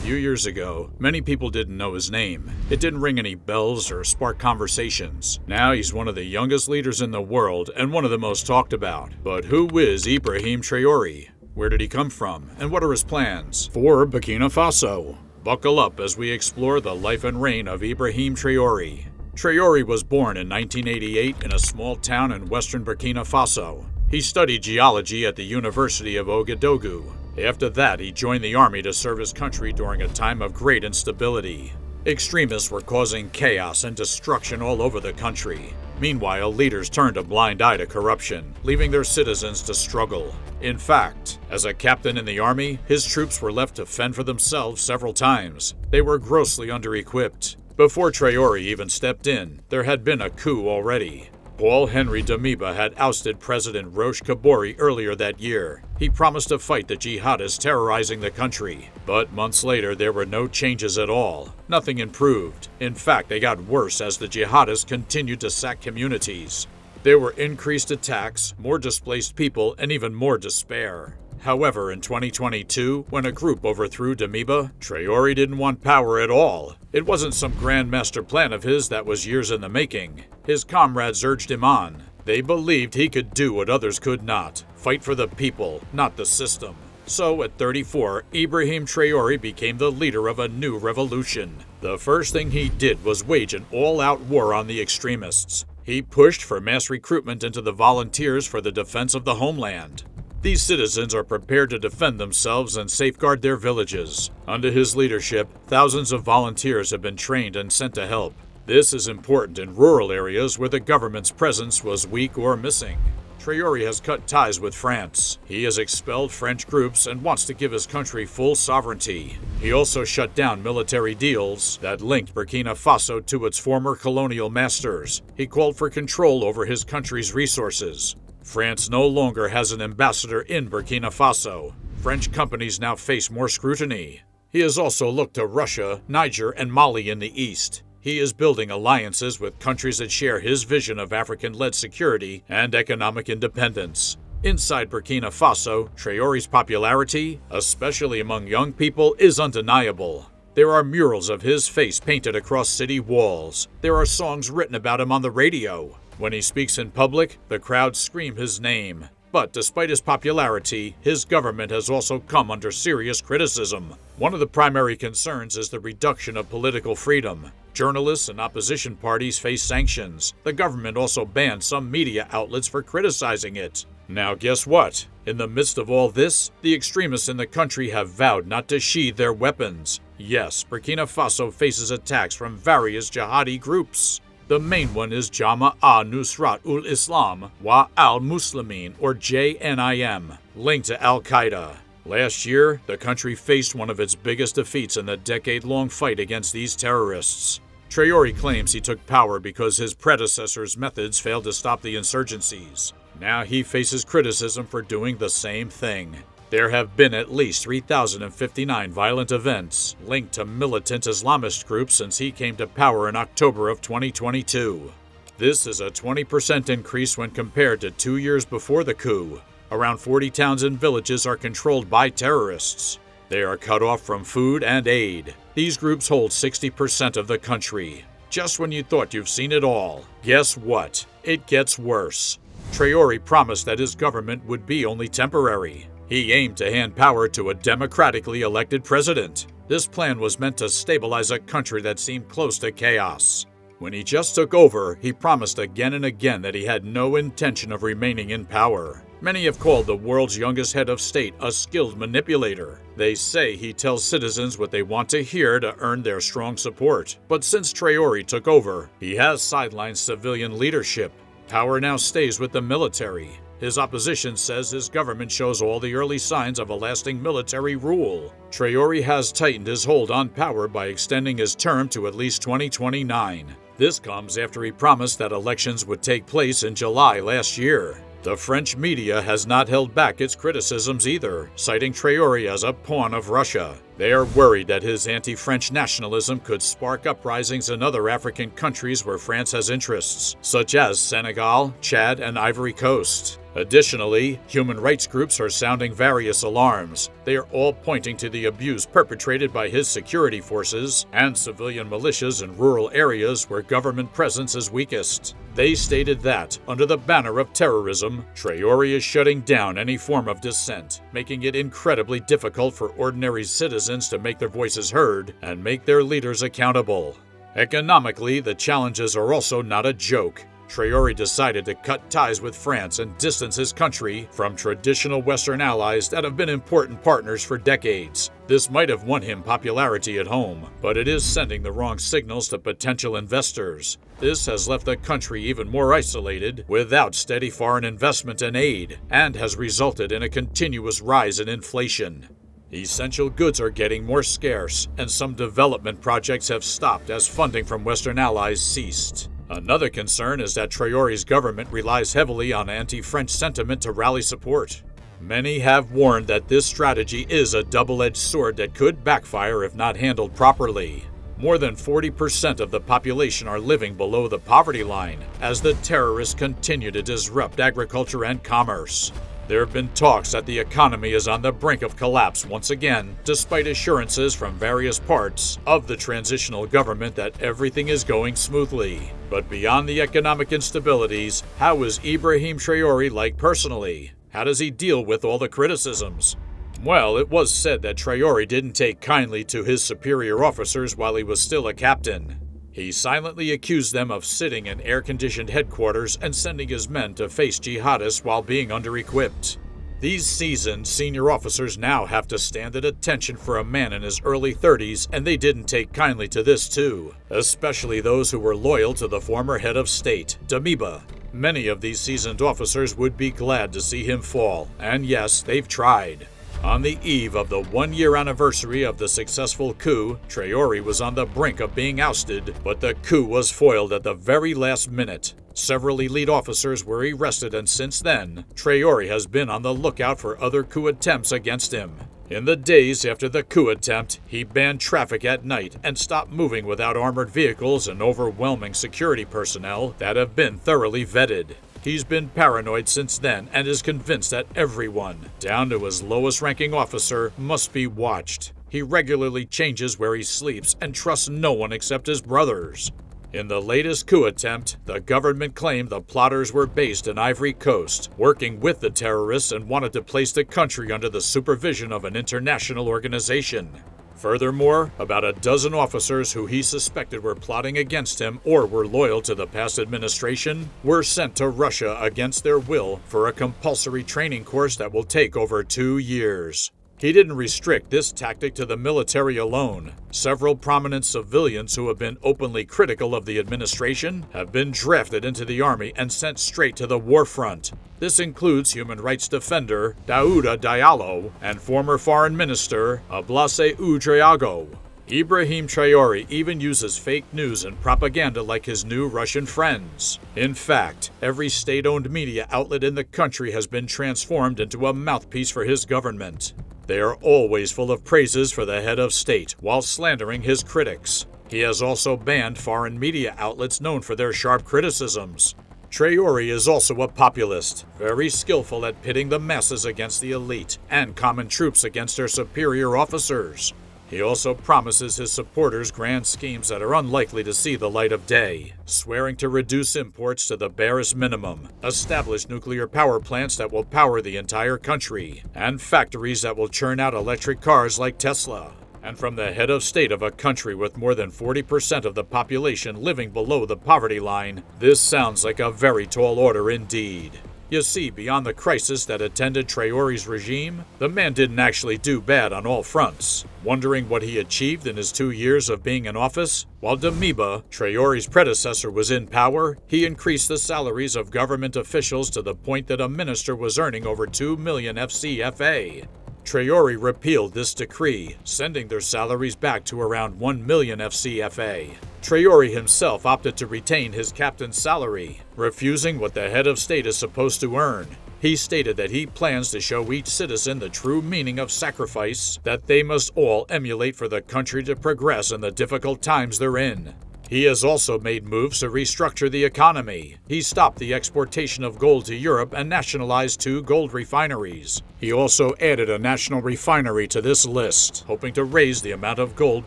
few years ago, many people didn't know his name. It didn't ring any bells or spark conversations. Now he's one of the youngest leaders in the world and one of the most talked about. But who is Ibrahim Traoré? Where did he come from? And what are his plans for Burkina Faso? Buckle up as we explore the life and reign of Ibrahim Traoré. Traoré was born in 1988 in a small town in western Burkina Faso. He studied geology at the University of Ouagadougou. After that, he joined the army to serve his country during a time of great instability. Extremists were causing chaos and destruction all over the country. Meanwhile, leaders turned a blind eye to corruption, leaving their citizens to struggle. In fact, as a captain in the army, his troops were left to fend for themselves several times. They were grossly under-equipped. Before Traoré even stepped in, there had been a coup already. Paul-Henri Damiba had ousted President Roch Kabore earlier that year. He promised to fight the jihadists terrorizing the country. But months later, there were no changes at all. Nothing improved. In fact, they got worse as the jihadists continued to sack communities. There were increased attacks, more displaced people, and even more despair. However, in 2022, when a group overthrew Damiba, Traoré didn't want power at all. It wasn't some grand master plan of his that was years in the making. His comrades urged him on. They believed he could do what others could not. Fight for the people, not the system. So, at 34, Ibrahim Traoré became the leader of a new revolution. The first thing he did was wage an all-out war on the extremists. He pushed for mass recruitment into the volunteers for the defense of the homeland. These citizens are prepared to defend themselves and safeguard their villages. Under his leadership, thousands of volunteers have been trained and sent to help. This is important in rural areas where the government's presence was weak or missing. Traoré has cut ties with France. He has expelled French groups and wants to give his country full sovereignty. He also shut down military deals that linked Burkina Faso to its former colonial masters. He called for control over his country's resources. France no longer has an ambassador in Burkina Faso. French companies now face more scrutiny. He has also looked to Russia, Niger, and Mali in the east. He is building alliances with countries that share his vision of African-led security and economic independence. Inside Burkina Faso, Traoré's popularity, especially among young people, is undeniable. There are murals of his face painted across city walls. There are songs written about him on the radio. When he speaks in public, the crowds scream his name. But despite his popularity, his government has also come under serious criticism. One of the primary concerns is the reduction of political freedom. Journalists and opposition parties face sanctions. The government also banned some media outlets for criticizing it. Now guess what? In the midst of all this, the extremists in the country have vowed not to sheathe their weapons. Yes, Burkina Faso faces attacks from various jihadi groups. The main one is Jama'a Nusrat ul-Islam wa al-Muslimin, or JNIM, linked to Al-Qaeda. Last year, the country faced one of its biggest defeats in the decade-long fight against these terrorists. Traoré claims he took power because his predecessors' methods failed to stop the insurgencies. Now he faces criticism for doing the same thing. There have been at least 3,059 violent events linked to militant Islamist groups since he came to power in October of 2022. This is a 20% increase when compared to 2 years before the coup. Around 40 towns and villages are controlled by terrorists. They are cut off from food and aid. These groups hold 60% of the country. Just when you thought you've seen it all, guess what? It gets worse. Traoré promised that his government would be only temporary. He aimed to hand power to a democratically elected president. This plan was meant to stabilize a country that seemed close to chaos. When he just took over, he promised again and again that he had no intention of remaining in power. Many have called the world's youngest head of state a skilled manipulator. They say he tells citizens what they want to hear to earn their strong support. But since Traoré took over, he has sidelined civilian leadership. Power now stays with the military. His opposition says his government shows all the early signs of a lasting military rule. Traoré has tightened his hold on power by extending his term to at least 2029. This comes after he promised that elections would take place in July last year. The French media has not held back its criticisms either, citing Traoré as a pawn of Russia. They are worried that his anti-French nationalism could spark uprisings in other African countries where France has interests, such as Senegal, Chad, and Ivory Coast. Additionally, human rights groups are sounding various alarms. They are all pointing to the abuse perpetrated by his security forces and civilian militias in rural areas where government presence is weakest. They stated that, under the banner of terrorism, Traoré is shutting down any form of dissent, making it incredibly difficult for ordinary citizens to make their voices heard and make their leaders accountable. Economically, the challenges are also not a joke. Traoré decided to cut ties with France and distance his country from traditional Western allies that have been important partners for decades. This might have won him popularity at home, but it is sending the wrong signals to potential investors. This has left the country even more isolated, without steady foreign investment and aid, and has resulted in a continuous rise in inflation. Essential goods are getting more scarce, and some development projects have stopped as funding from Western allies ceased. Another concern is that Traoré's government relies heavily on anti-French sentiment to rally support. Many have warned that this strategy is a double-edged sword that could backfire if not handled properly. More than 40% of the population are living below the poverty line as the terrorists continue to disrupt agriculture and commerce. There have been talks that the economy is on the brink of collapse once again, despite assurances from various parts of the transitional government that everything is going smoothly. But beyond the economic instabilities, how is Ibrahim Traoré like personally? How does he deal with all the criticisms? Well, it was said that Traoré didn't take kindly to his superior officers while he was still a captain. He silently accused them of sitting in air-conditioned headquarters and sending his men to face jihadists while being under-equipped. These seasoned senior officers now have to stand at attention for a man in his early 30s, and they didn't take kindly to this too, especially those who were loyal to the former head of state, Damiba. Many of these seasoned officers would be glad to see him fall, and yes, they've tried. On the eve of the one-year anniversary of the successful coup, Traoré was on the brink of being ousted, but the coup was foiled at the very last minute. Several elite officers were arrested, and since then, Traoré has been on the lookout for other coup attempts against him. In the days after the coup attempt, he banned traffic at night and stopped moving without armored vehicles and overwhelming security personnel that have been thoroughly vetted. He's been paranoid since then and is convinced that everyone, down to his lowest-ranking officer, must be watched. He regularly changes where he sleeps and trusts no one except his brothers. In the latest coup attempt, the government claimed the plotters were based in Ivory Coast, working with the terrorists and wanted to place the country under the supervision of an international organization. Furthermore, about a dozen officers who he suspected were plotting against him or were loyal to the past administration were sent to Russia against their will for a compulsory training course that will take over 2 years. He didn't restrict this tactic to the military alone. Several prominent civilians who have been openly critical of the administration have been drafted into the army and sent straight to the war front. This includes human rights defender Daouda Diallo and former foreign minister Ablase Ouedraogo. Ibrahim Traoré even uses fake news and propaganda like his new Russian friends. In fact, every state-owned media outlet in the country has been transformed into a mouthpiece for his government. They are always full of praises for the head of state while slandering his critics. He has also banned foreign media outlets known for their sharp criticisms. Traoré is also a populist, very skillful at pitting the masses against the elite and common troops against their superior officers. He also promises his supporters grand schemes that are unlikely to see the light of day, swearing to reduce imports to the barest minimum, establish nuclear power plants that will power the entire country, and factories that will churn out electric cars like Tesla. And from the head of state of a country with more than 40% of the population living below the poverty line, this sounds like a very tall order indeed. You see, beyond the crisis that attended Traoré's regime, the man didn't actually do bad on all fronts. Wondering what he achieved in his 2 years of being in office? While Damiba, Traoré's predecessor, was in power, he increased the salaries of government officials to the point that a minister was earning over 2 million FCFA. Traoré repealed this decree, sending their salaries back to around 1 million FCFA. Traoré himself opted to retain his captain's salary, refusing what the head of state is supposed to earn. He stated that he plans to show each citizen the true meaning of sacrifice that they must all emulate for the country to progress in the difficult times they're in. He has also made moves to restructure the economy. He stopped the exportation of gold to Europe and nationalized 2 gold refineries. He also added a national refinery to this list, hoping to raise the amount of gold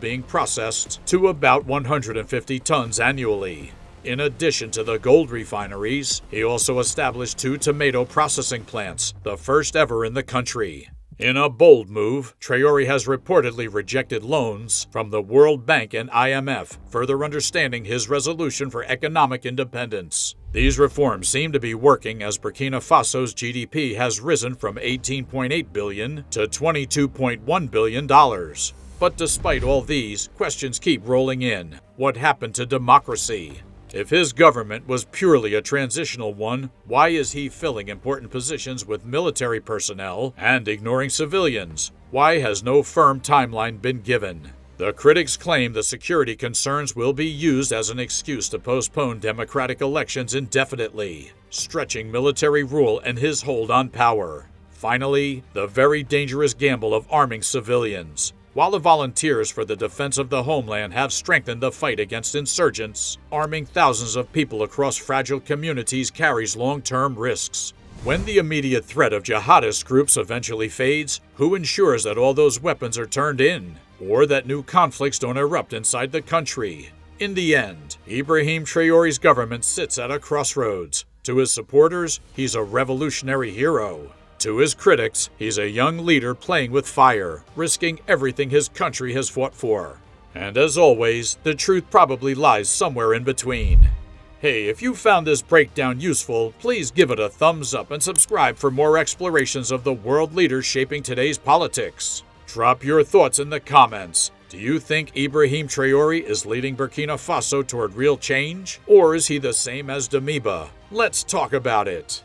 being processed to about 150 tons annually. In addition to the gold refineries, he also established 2 tomato processing plants, the first ever in the country. In a bold move, Traoré has reportedly rejected loans from the World Bank and IMF, further understanding his resolution for economic independence. These reforms seem to be working as Burkina Faso's GDP has risen from $18.8 billion to $22.1 billion. But despite all these, questions keep rolling in. What happened to democracy? If his government was purely a transitional one, why is he filling important positions with military personnel and ignoring civilians? Why has no firm timeline been given? The critics claim the security concerns will be used as an excuse to postpone democratic elections indefinitely, stretching military rule and his hold on power. Finally, the very dangerous gamble of arming civilians. While the volunteers for the defense of the homeland have strengthened the fight against insurgents, arming thousands of people across fragile communities carries long-term risks. When the immediate threat of jihadist groups eventually fades, who ensures that all those weapons are turned in, or that new conflicts don't erupt inside the country? In the end, Ibrahim Traoré's government sits at a crossroads. To his supporters, he's a revolutionary hero. To his critics, he's a young leader playing with fire, risking everything his country has fought for. And as always, the truth probably lies somewhere in between. Hey, if you found this breakdown useful, please give it a thumbs up and subscribe for more explorations of the world leaders shaping today's politics. Drop your thoughts in the comments. Do you think Ibrahim Traoré is leading Burkina Faso toward real change? Or is he the same as Damiba? Let's talk about it.